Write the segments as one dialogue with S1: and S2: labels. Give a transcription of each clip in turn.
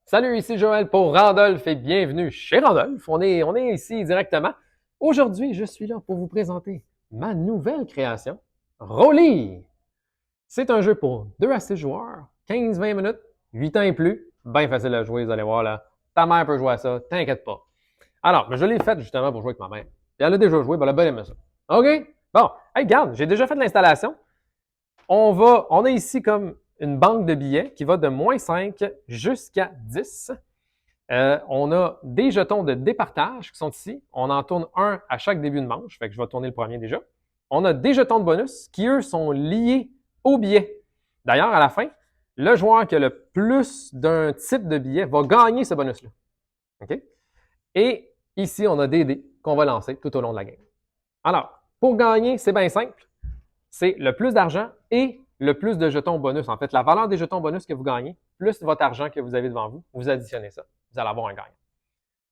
S1: Salut, ici Joël pour Randolph et bienvenue chez Randolph. On est ici directement. Aujourd'hui, je suis là pour vous présenter ma nouvelle création, Rolly. C'est un jeu pour 2 à 6 joueurs, 15-20 minutes, 8 ans et plus. Bien facile à jouer, vous allez voir là. Ta mère peut jouer à ça, t'inquiète pas. Alors, je l'ai fait justement pour jouer avec ma mère. Et elle a déjà joué, ben elle a bien aimé ça. OK? Bon, hey, regarde, j'ai déjà fait l'installation. On a ici comme une banque de billets qui va de -5 jusqu'à 10. On a des jetons de départage qui sont ici. On en tourne un à chaque début de manche, fait que je vais tourner le premier déjà. On a des jetons de bonus qui, eux, sont liés au billet. D'ailleurs, à la fin, le joueur qui a le plus d'un type de billet va gagner ce bonus-là. OK? Et ici, on a des dés qu'on va lancer tout au long de la game. Alors, pour gagner, c'est bien simple. C'est le plus d'argent et le plus de jetons bonus. En fait, la valeur des jetons bonus que vous gagnez, plus votre argent que vous avez devant vous, vous additionnez ça. Vous allez avoir un gagnant.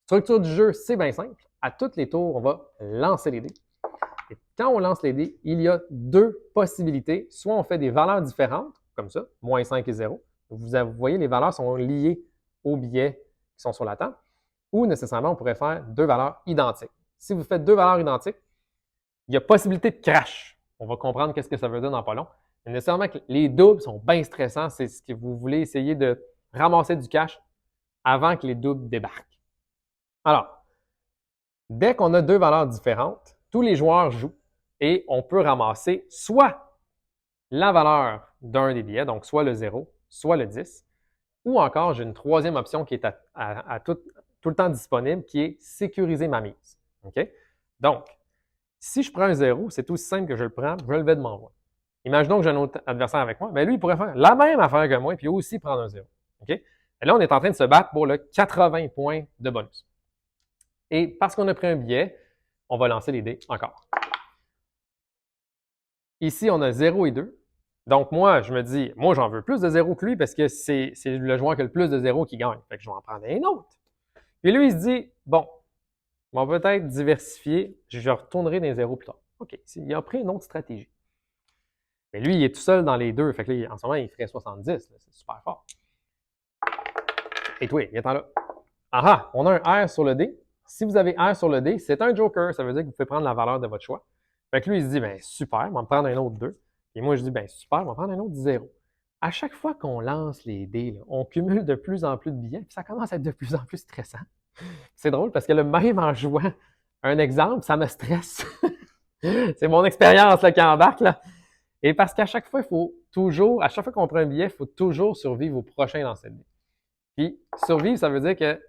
S1: Structure du jeu, c'est bien simple. À tous les tours, on va lancer les dés. Et quand on lance les dés, il y a deux possibilités. Soit on fait des valeurs différentes, comme ça, -5 et 0. Vous voyez, les valeurs sont liées aux billets qui sont sur la table. Ou nécessairement, on pourrait faire deux valeurs identiques. Si vous faites deux valeurs identiques, il y a possibilité de crash. On va comprendre qu'est-ce que ça veut dire dans pas long. Mais nécessairement, les doubles sont bien stressants. C'est ce que vous voulez essayer de ramasser du cash avant que les doubles débarquent. Alors, dès qu'on a deux valeurs différentes, tous les joueurs jouent et on peut ramasser soit la valeur d'un des billets, donc soit le 0, soit le 10, ou encore j'ai une troisième option qui est à tout le temps disponible, qui est sécuriser ma mise. OK? Donc, si je prends un 0, c'est aussi simple que je le prends, je le vais devant moi. Imaginons que j'ai un autre adversaire avec moi, mais lui, il pourrait faire la même affaire que moi et puis aussi prendre un 0. OK? Et là, on est en train de se battre pour le 80 points de bonus. Et parce qu'on a pris un billet, on va lancer les dés encore. Ici, on a 0 et 2. Donc, moi, je me dis, moi, j'en veux plus de 0 que lui parce que c'est le joueur qui a le plus de 0 qui gagne. Fait que je vais en prendre un autre. Puis lui, il se dit, bon, on va peut-être diversifier, je retournerai dans les 0 plus tard. OK, il a pris une autre stratégie. Mais lui, il est tout seul dans les deux. Fait que là, en ce moment, il ferait 70. C'est super fort. Et toi, il est en là. Ah, on a un R sur le dé. Si vous avez R sur le dé, c'est un joker. Ça veut dire que vous pouvez prendre la valeur de votre choix. Fait que lui, il se dit, ben super, on va me prendre un autre 2. Et moi, je dis, ben super, on va prendre un autre 0. À chaque fois qu'on lance les dés, là, on cumule de plus en plus de billets, puis ça commence à être de plus en plus stressant. C'est drôle parce que le même en jouant un exemple, ça me stresse. C'est mon expérience là, qui embarque. Là. Et parce qu'à chaque fois, il faut toujours, à chaque fois qu'on prend un billet, il faut toujours survivre au prochain lancer de dés. Puis survivre, ça veut dire que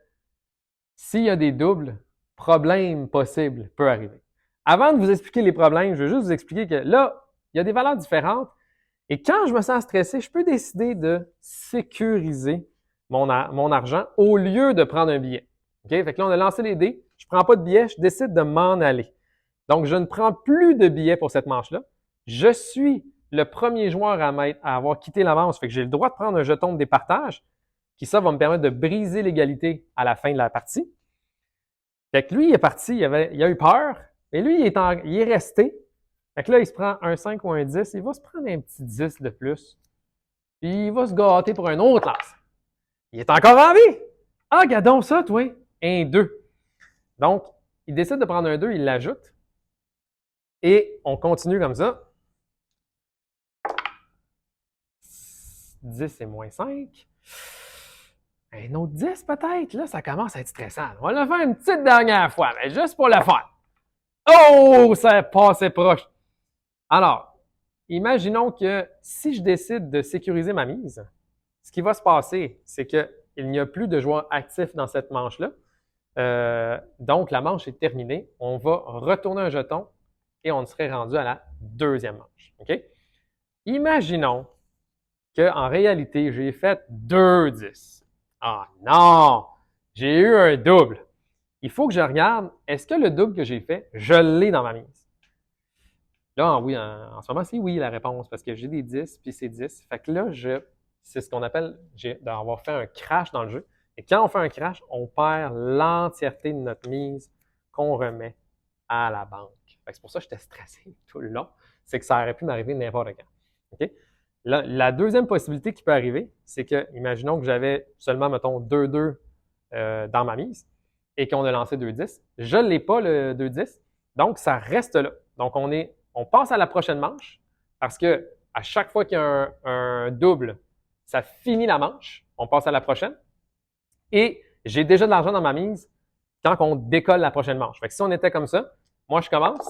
S1: s'il y a des doubles, problème possible peut arriver. Avant de vous expliquer les problèmes, je veux juste vous expliquer que là, il y a des valeurs différentes. Et quand je me sens stressé, je peux décider de sécuriser mon argent au lieu de prendre un billet. OK? Fait que là, on a lancé les dés. Je ne prends pas de billet, je décide de m'en aller. Donc, je ne prends plus de billets pour cette manche-là. Je suis le premier joueur à avoir quitté l'avance. Fait que j'ai le droit de prendre un jeton de départage, qui ça va me permettre de briser l'égalité à la fin de la partie. Fait que lui, il est parti, il a eu peur, mais lui, il est resté. Fait que là, il se prend un 5 ou un 10, il va se prendre un petit 10 de plus. Puis il va se gâter pour un autre lance. Il est encore en vie! Ah, regardons ça, toi! Un 2. Donc, il décide de prendre un 2, il l'ajoute. Et on continue comme ça. 10 et -5. Un autre 10 peut-être? Là, ça commence à être stressant. On va le faire une petite dernière fois, mais juste pour le faire. Oh, ça est passé proche. Alors, imaginons que si je décide de sécuriser ma mise, ce qui va se passer, c'est qu'il n'y a plus de joueurs actifs dans cette manche-là. Donc, la manche est terminée. On va retourner un jeton et on serait rendu à la deuxième manche. OK? Imaginons qu'en réalité, j'ai fait 2 10. Ah non! J'ai eu un double. Il faut que je regarde, est-ce que le double que j'ai fait, je l'ai dans ma mise? Là, oui, en ce moment, c'est oui la réponse, parce que j'ai des 10, puis c'est 10. Fait que là, c'est ce qu'on appelle d'avoir fait un crash dans le jeu. Et quand on fait un crash, on perd l'entièreté de notre mise qu'on remet à la banque. Fait que c'est pour ça que j'étais stressé tout le long. C'est que ça aurait pu m'arriver n'importe quand. OK? La deuxième possibilité qui peut arriver, c'est que, imaginons que j'avais seulement, mettons, 2-2 dans ma mise et qu'on a lancé 2-10. Je ne l'ai pas, le 2-10, donc ça reste là. Donc, on passe à la prochaine manche parce que à chaque fois qu'il y a un double, ça finit la manche. On passe à la prochaine. Et j'ai déjà de l'argent dans ma mise quand on décolle la prochaine manche. Fait que si on était comme ça, moi, je commence.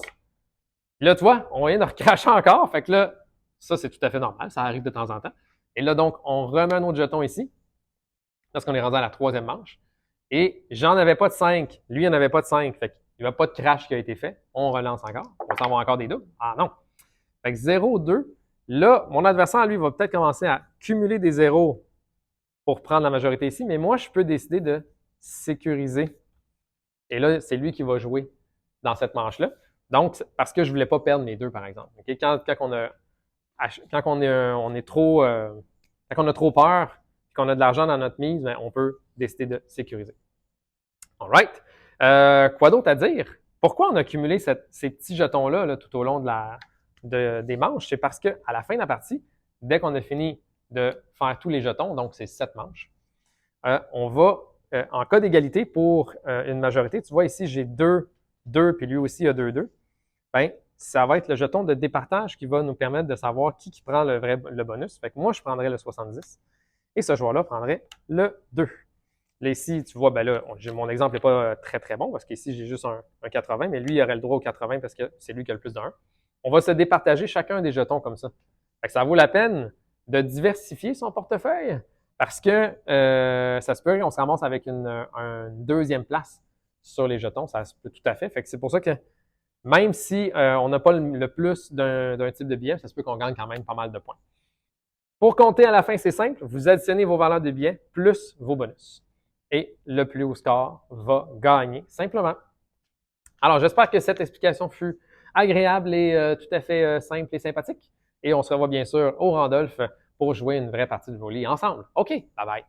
S1: Là, toi, on vient de recracher encore. Fait que là, ça, c'est tout à fait normal. Ça arrive de temps en temps. Et là, donc, on remet un autre jeton ici parce qu'on est rendu à la troisième manche. Et j'en avais pas de 5. Lui, il n'en avait pas de 5. Fait qu'il n'y a pas de crash qui a été fait. On relance encore. On s'en va encore des doubles. Ah non. Fait que 0, 2. Là, mon adversaire, lui, va peut-être commencer à cumuler des zéros pour prendre la majorité ici. Mais moi, je peux décider de sécuriser. Et là, c'est lui qui va jouer dans cette manche-là. Donc, parce que je ne voulais pas perdre mes deux, par exemple. Okay? Quand on est trop, quand on a trop peur, qu'on a de l'argent dans notre mise, ben, on peut décider de sécuriser. All right. Quoi d'autre à dire? Pourquoi on a cumulé ces petits jetons-là là, tout au long des manches? C'est parce qu'à la fin de la partie, dès qu'on a fini de faire tous les jetons, donc c'est 7 manches, on va, en cas d'égalité pour une majorité, tu vois ici, j'ai 2, 2, puis lui aussi a 2, 2. Ben, ça va être le jeton de départage qui va nous permettre de savoir qui prend le bonus. Fait que moi, je prendrais le 70 et ce joueur-là prendrait le 2. Là, ici, tu vois, ben là, mon exemple n'est pas très, très bon parce qu'ici, j'ai juste un 80, mais lui, il aurait le droit au 80 parce que c'est lui qui a le plus d'un. On va se départager chacun des jetons comme ça. Fait que ça vaut la peine de diversifier son portefeuille parce que ça se peut qu'on se ramasse avec une deuxième place sur les jetons. Ça se peut tout à fait. Fait que c'est pour ça que même si on n'a pas le plus d'un type de billet, ça se peut qu'on gagne quand même pas mal de points. Pour compter à la fin, c'est simple. Vous additionnez vos valeurs de billets plus vos bonus. Et le plus haut score va gagner, simplement. Alors, j'espère que cette explication fut agréable et tout à fait simple et sympathique. Et on se revoit bien sûr au Randolph pour jouer une vraie partie de volley ensemble. OK, bye bye.